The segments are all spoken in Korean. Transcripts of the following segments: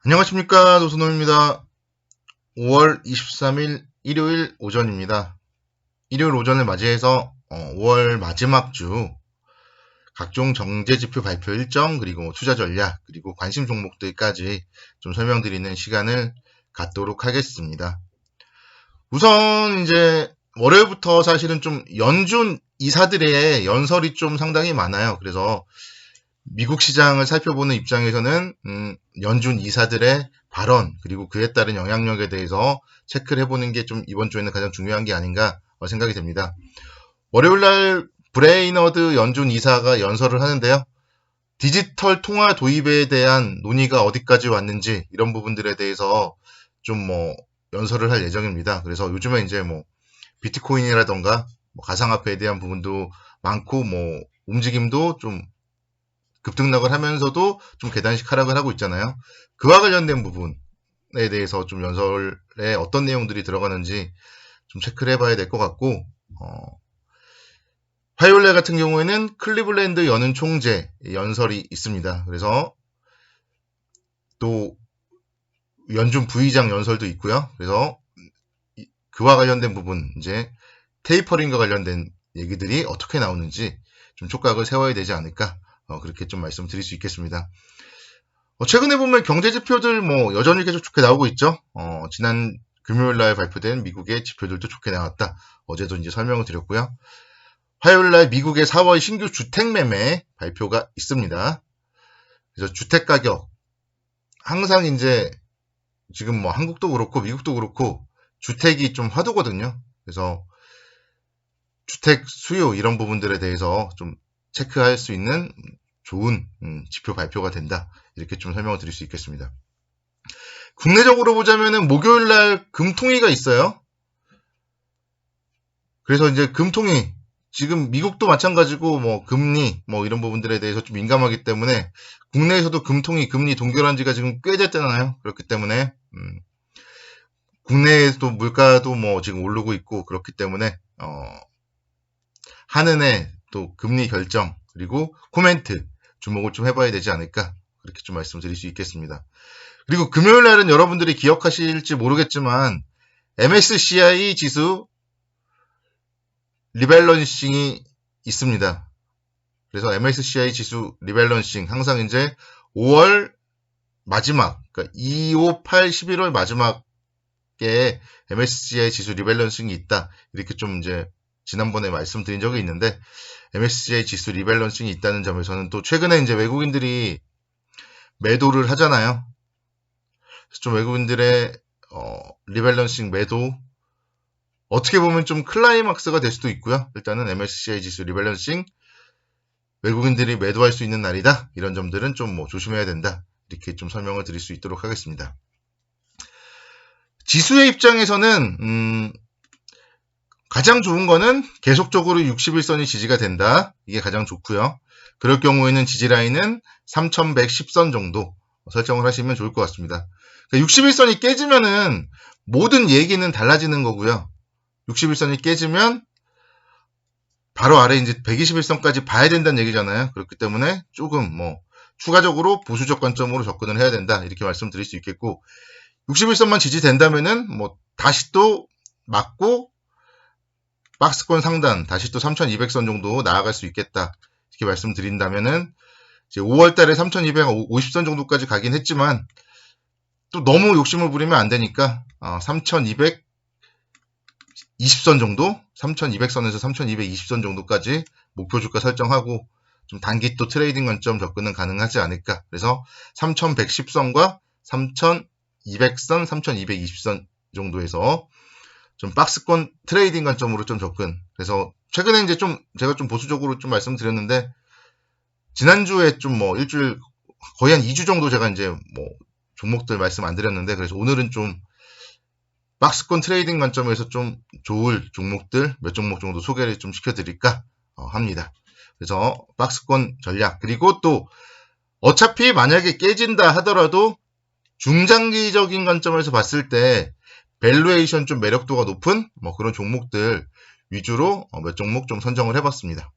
안녕하십니까, 노선호입니다. 5월 23일 일요일 오전입니다. 일요일 오전을 맞이해서 5월 마지막 주 각종 정제지표 발표 일정, 그리고 투자 전략, 그리고 관심 종목들까지 좀 설명드리는 시간을 갖도록 하겠습니다. 우선 이제 월요일부터 사실은 좀 연준 이사들의 연설이 좀 상당히 많아요. 그래서 미국 시장을 살펴보는 입장에서는 연준 이사들의 발언, 그리고 그에 따른 영향력에 대해서 체크를 해보는 게 좀 이번 주에는 가장 중요한 게 아닌가 생각이 됩니다. 월요일날 브레이너드 연준 이사가 연설을 하는데요. 디지털 통화 도입에 대한 논의가 어디까지 왔는지 이런 부분들에 대해서 좀 연설을 할 예정입니다. 그래서 요즘에 이제 비트코인이라던가 가상화폐에 대한 부분도 많고 움직임도 좀 급등락을 하면서도 좀 계단식 하락을 하고 있잖아요. 그와 관련된 부분에 대해서 좀 연설에 어떤 내용들이 들어가는지 좀 체크를 해봐야 될 것 같고, 화요일날 같은 경우에는 클리블랜드 연은 총재 연설이 있습니다. 그래서 또 연준 부의장 연설도 있고요. 그래서 그와 관련된 부분, 이제 테이퍼링과 관련된 얘기들이 어떻게 나오는지 좀 촉각을 세워야 되지 않을까, 그렇게 좀 말씀드릴 수 있겠습니다. 최근에 보면 경제 지표들 여전히 계속 좋게 나오고 있죠. 지난 금요일 날 발표된 미국의 지표들도 좋게 나왔다. 어제도 이제 설명을 드렸고요. 화요일 날 미국의 4월 신규 주택 매매 발표가 있습니다. 그래서 주택 가격 항상 이제 지금 한국도 그렇고 미국도 그렇고 주택이 좀 화두거든요. 그래서 주택 수요 이런 부분들에 대해서 좀 체크할 수 있는 좋은 지표 발표가 된다. 이렇게 좀 설명을 드릴 수 있겠습니다. 국내적으로 보자면은 목요일 날 금통위가 있어요. 그래서 이제 금통위, 지금 미국도 마찬가지고 금리 이런 부분들에 대해서 좀 민감하기 때문에 국내에서도 금통위, 금리 동결한 지가 지금 꽤 됐잖아요. 그렇기 때문에 국내에도 물가도 지금 오르고 있고 그렇기 때문에 한은의 또 금리 결정 그리고 코멘트 주목을 좀 해봐야 되지 않을까, 그렇게 좀 말씀드릴 수 있겠습니다. 그리고 금요일 날은 여러분들이 기억하실지 모르겠지만 MSCI 지수 리밸런싱이 있습니다. 그래서 MSCI 지수 리밸런싱 항상 이제 5월 마지막, 그러니까 2, 5, 8, 11월 마지막에 MSCI 지수 리밸런싱이 있다. 이렇게 좀 이제 지난번에 말씀드린 적이 있는데, MSCI 지수 리밸런싱이 있다는 점에서는 또 최근에 이제 외국인들이 매도를 하잖아요. 그래서 좀 외국인들의 리밸런싱 매도, 어떻게 보면 좀 클라이막스가 될 수도 있고요. 일단은 MSCI 지수 리밸런싱 외국인들이 매도할 수 있는 날이다. 이런 점들은 좀 조심해야 된다. 이렇게 좀 설명을 드릴 수 있도록 하겠습니다. 지수의 입장에서는 가장 좋은 거는 계속적으로 61선이 지지가 된다. 이게 가장 좋고요. 그럴 경우에는 지지라인은 3110선 정도 설정을 하시면 좋을 것 같습니다. 그러니까 61선이 깨지면은 모든 얘기는 달라지는 거고요. 61선이 깨지면 바로 아래 이제 121선까지 봐야 된다는 얘기잖아요. 그렇기 때문에 조금 추가적으로 보수적 관점으로 접근을 해야 된다. 이렇게 말씀드릴 수 있겠고, 61선만 지지된다면은 다시 또 맞고 박스권 상단 다시 또 3200선 정도 나아갈 수 있겠다. 이렇게 말씀드린다면은 이제 5월 달에 3250선 정도까지 가긴 했지만 또 너무 욕심을 부리면 안 되니까 3220선 정도, 3200선에서 3220선 정도까지 목표 주가 설정하고 좀 단기 또 트레이딩 관점 접근은 가능하지 않을까. 그래서 3110선과 3200선, 3220선 정도에서 좀 박스권 트레이딩 관점으로 좀 접근. 그래서 최근에 이제 제가 좀 보수적으로 좀 말씀드렸는데, 지난주에 좀 일주일 거의 한 2주 정도 제가 이제 종목들 말씀 안 드렸는데, 그래서 오늘은 좀 박스권 트레이딩 관점에서 좀 좋을 종목들 몇 종목 정도 소개를 좀 시켜드릴까 합니다. 그래서 박스권 전략, 그리고 또 어차피 만약에 깨진다 하더라도 중장기적인 관점에서 봤을 때 밸류에이션 좀 매력도가 높은 그런 종목들 위주로 몇 종목 좀 선정을 해봤습니다.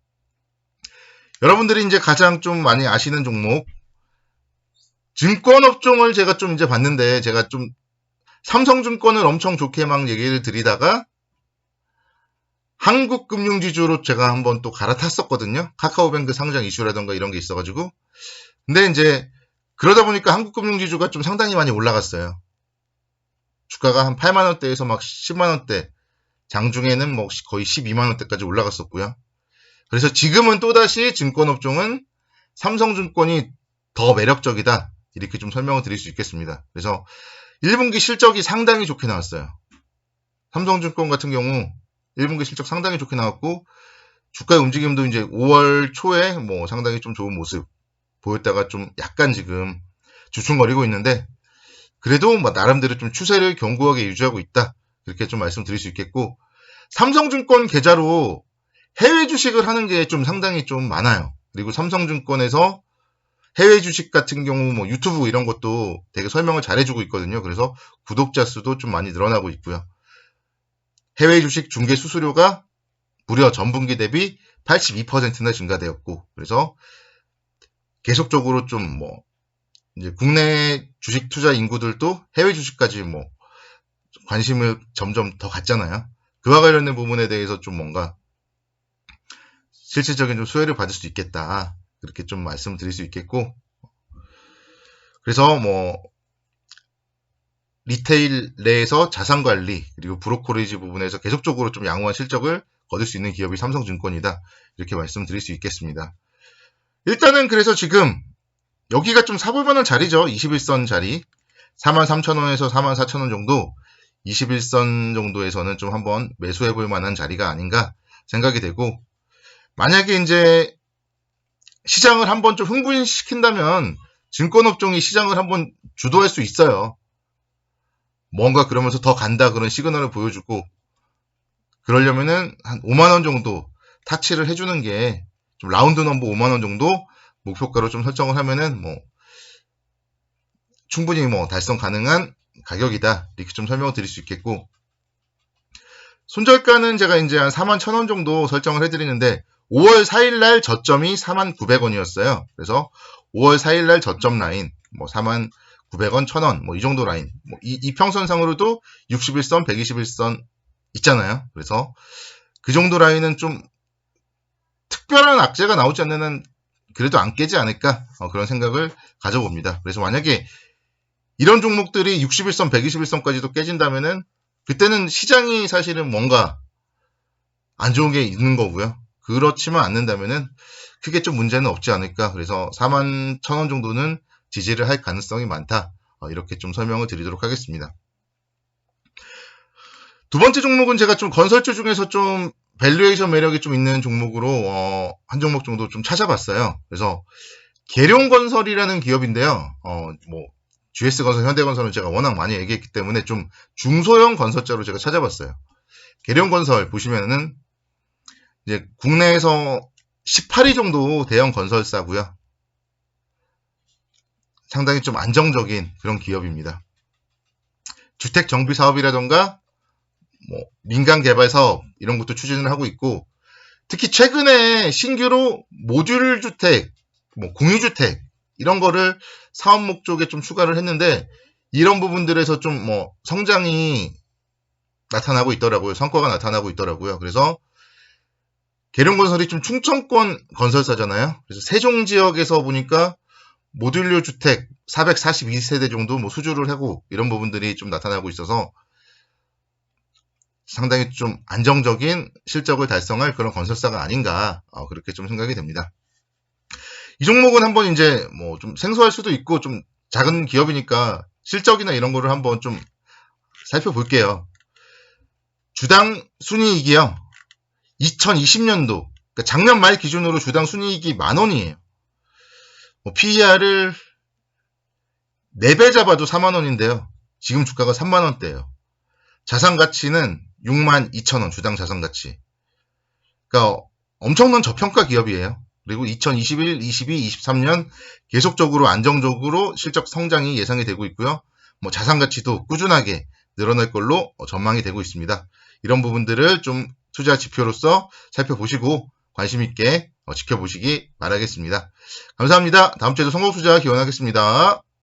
여러분들이 이제 가장 좀 많이 아시는 종목, 증권업종을 제가 좀 이제 봤는데, 제가 좀 삼성증권을 엄청 좋게 막 얘기를 드리다가 한국금융지주로 제가 한번 또 갈아탔었거든요. 카카오뱅크 상장 이슈라던가 이런 게 있어가지고. 근데 이제 그러다 보니까 한국금융지주가 좀 상당히 많이 올라갔어요. 주가가 한 8만원대에서 막 10만원대, 장중에는 뭐 거의 12만원대까지 올라갔었고요. 그래서 지금은 또다시 증권업종은 삼성증권이 더 매력적이다. 이렇게 좀 설명을 드릴 수 있겠습니다. 그래서 1분기 실적이 상당히 좋게 나왔어요. 삼성증권 같은 경우 1분기 실적 상당히 좋게 나왔고, 주가의 움직임도 이제 5월 초에 뭐 상당히 좀 좋은 모습 보였다가 좀 약간 지금 주춤거리고 있는데, 그래도 뭐 나름대로 좀 추세를 견고하게 유지하고 있다. 이렇게 좀 말씀드릴 수 있겠고, 삼성증권 계좌로 해외 주식을 하는 게 좀 상당히 좀 많아요. 그리고 삼성증권에서 해외 주식 같은 경우 뭐 유튜브 이런 것도 되게 설명을 잘 해주고 있거든요. 그래서 구독자 수도 좀 많이 늘어나고 있고요. 해외 주식 중개 수수료가 무려 전분기 대비 82%나 증가되었고, 그래서 계속적으로 좀 뭐 이제 국내 주식 투자 인구들도 해외 주식까지 뭐 관심을 점점 더 갖잖아요. 그와 관련된 부분에 대해서 좀 뭔가 실질적인 좀 수혜를 받을 수 있겠다. 그렇게 좀 말씀드릴 수 있겠고, 그래서 뭐 리테일 내에서 자산관리 그리고 브로커리지 부분에서 계속적으로 좀 양호한 실적을 거둘 수 있는 기업이 삼성증권이다. 이렇게 말씀드릴 수 있겠습니다. 일단은 그래서 지금 여기가 좀 사볼 만한 자리죠. 21선 자리 43,000원에서 44,000원 정도, 21선 정도에서는 좀 한번 매수해 볼 만한 자리가 아닌가 생각이 되고, 만약에 이제 시장을 한번 좀 흥분시킨다면 증권업종이 시장을 한번 주도할 수 있어요. 뭔가 그러면서 더 간다 그런 시그널을 보여주고, 그러려면은 한 5만원 정도 타치를 해주는 게, 좀 라운드 넘버 5만원 정도 목표가로 좀 설정을 하면은 뭐 충분히 뭐 달성 가능한 가격이다. 이렇게 좀 설명을 드릴 수 있겠고, 손절가는 제가 이제 한 41,000원 정도 설정을 해드리는데, 5월 4일날 저점이 49,000원이었어요. 그래서 5월 4일날 저점 라인, 뭐 49,000원, 1,000원, 뭐 이 정도 라인, 뭐 이 평선상으로도 61선, 121선 있잖아요. 그래서 그 정도 라인은 좀 특별한 악재가 나오지 않는 한 그래도 안 깨지 않을까, 그런 생각을 가져봅니다. 그래서 만약에 이런 종목들이 61선, 121선까지도 깨진다면은 그때는 시장이 사실은 뭔가 안 좋은 게 있는 거고요. 그렇지만 않는다면은 크게 좀 문제는 없지 않을까. 그래서 41,000원 정도는 지지를 할 가능성이 많다. 이렇게 좀 설명을 드리도록 하겠습니다. 두 번째 종목은 제가 좀 건설주 중에서 좀 밸류에이션 매력이 좀 있는 종목으로 한 종목 정도 좀 찾아봤어요. 그래서 계룡건설이라는 기업인데요. 뭐 GS건설, 현대건설은 제가 워낙 많이 얘기했기 때문에 좀 중소형 건설자로 제가 찾아봤어요. 계룡건설 보시면은 이제 국내에서 18위 정도 대형 건설사고요. 상당히 좀 안정적인 그런 기업입니다. 주택 정비 사업이라던가 뭐 민간 개발 사업 이런 것도 추진을 하고 있고, 특히 최근에 신규로 모듈 주택, 뭐 공유주택 이런 거를 사업 목적에 좀 추가를 했는데, 이런 부분들에서 좀 뭐 성장이 나타나고 있더라고요. 성과가 나타나고 있더라고요. 그래서 계룡건설이 좀 충청권 건설사잖아요. 그래서 세종 지역에서 보니까 모듈 주택 442세대 정도 뭐 수주를 하고 이런 부분들이 좀 나타나고 있어서 상당히 좀 안정적인 실적을 달성할 그런 건설사가 아닌가, 그렇게 좀 생각이 됩니다. 이 종목은 한번 이제 뭐 좀 생소할 수도 있고 좀 작은 기업이니까 실적이나 이런 거를 한번 좀 살펴볼게요. 주당 순이익이요. 2020년도, 그러니까 작년 말 기준으로 주당 순이익이 10,000원이에요. 뭐 PER을 4배 잡아도 40,000원인데요. 지금 주가가 30,000원대예요. 자산가치는 62,000원, 주당 자산가치. 그러니까 엄청난 저평가 기업이에요. 그리고 2021, 22, 23년 계속적으로 안정적으로 실적 성장이 예상이 되고 있고요. 뭐 자산가치도 꾸준하게 늘어날 걸로 전망이 되고 있습니다. 이런 부분들을 좀 투자 지표로서 살펴보시고 관심 있게 지켜보시기 바라겠습니다. 감사합니다. 다음 주에도 성공투자 기원하겠습니다.